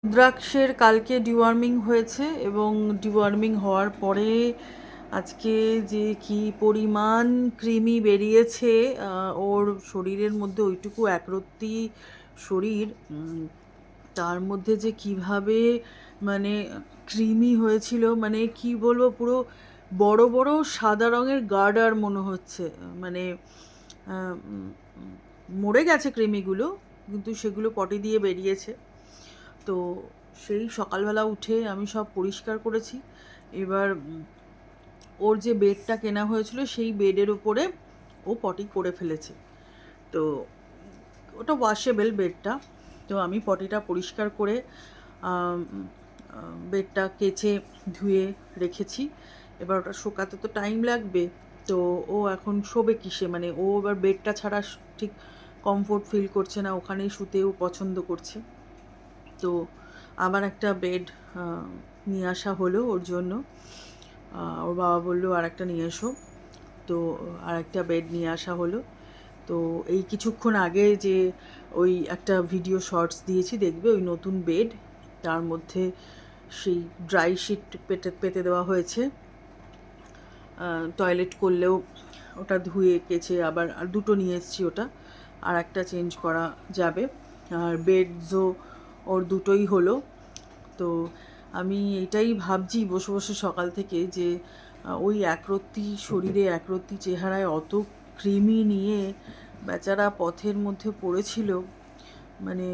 রুদ্রাক্ষের কালকে ডিওয়ার্মিং হয়েছে এবং ডিওয়ার্মিং হওয়ার পরে আজকে যে কি পরিমাণ কৃমি বেরিয়েছে, ওর শরীরের মধ্যে ওইটুকু একরত্তি শরীর, তার মধ্যে যে কিভাবে মানে কৃমি হয়েছিল, মানে কি বলবো, পুরো বড় বড় সাদা রঙের গার্ডার মনে হচ্ছে। মানে মরে গেছে কৃমিগুলো, কিন্তু সেগুলো পটি দিয়ে বেরিয়েছে। তো সেই সকালবেলা উঠে আমি সব পরিষ্কার করেছি। এবার ওর যে বেডটা কেনা হয়েছিল সেই বেডের উপরে ও পটি করে ফেলেছে। তো ওটা ওয়াশেবল বেডটা, তো আমি পটিটা পরিষ্কার করে বেডটা কেচে ধুয়ে রেখেছি। এবার ওটা শোকাতে তো টাইম লাগবে। তো ও এখন শোবে কিসে, মানে ও এবার বেডটা ছাড়া ঠিক কমফোর্ট ফিল করছে না, ওখানেই শুতেও পছন্দ করছে। তো আবার একটা বেড নিয়ে আসা হলো ওর জন্য। ওর বাবা বললো আর একটা নিয়ে এসো, তো আর একটা বেড নিয়ে আসা হলো। তো এই কিছুক্ষণ আগে যে ওই একটা ভিডিও শর্টস দিয়েছি, দেখবে ওই নতুন বেড, তার মধ্যে সেই ড্রাই শিট পেতে দেওয়া হয়েছে। টয়লেট করলেও ওটা ধুয়ে কেচে আবার আর দুটো নিয়ে এসেছি, ওটা আর একটা চেঞ্জ করা যাবে। আর বেডসও ওর দুটোই হলো। তো আমি এটাই ভাবছি বসে বসে সকাল থেকে যে ওই একরত্তি শরীরে একরত্তি চেহারায় অত কৃমি নিয়ে বেচারা পথের মধ্যে পড়েছিল। মানে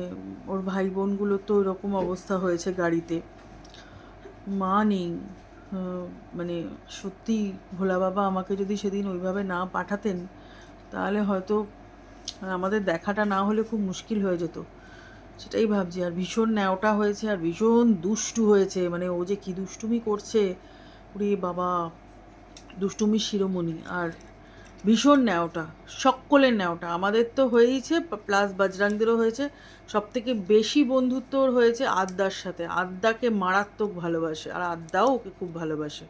ওর ভাই বোনগুলো তো এরকম অবস্থা হয়েছে গাড়িতে, মা নেই। মানে সত্যি ভোলা বাবা আমাকে যদি সেদিন ওইভাবে না পাঠাতেন, তাহলে হয়তো আমাদের দেখাটা না হলে খুব মুশকিল হয়ে যেত। সেটাই ভাবছি। আর ভীষণ ন্যাওটা হয়েছে আর ভীষণ দুষ্টু হয়েছে, মানে ও যে কী দুষ্টুমি করছে, ওরে বাবা, দুষ্টুমির শিরোমণি। আর ভীষণ ন্যাওটা, সকলের ন্যাওটা, আমাদের তো হয়েইছে, প্লাস বজরাংদেরও হয়েছে। সব থেকে বেশি বন্ধুত্ব ওর হয়েছে আদ্যার সাথে। আদ্যাকে মারাত্মক ভালোবাসে আর আদ্যাও ওকে খুব ভালোবাসে।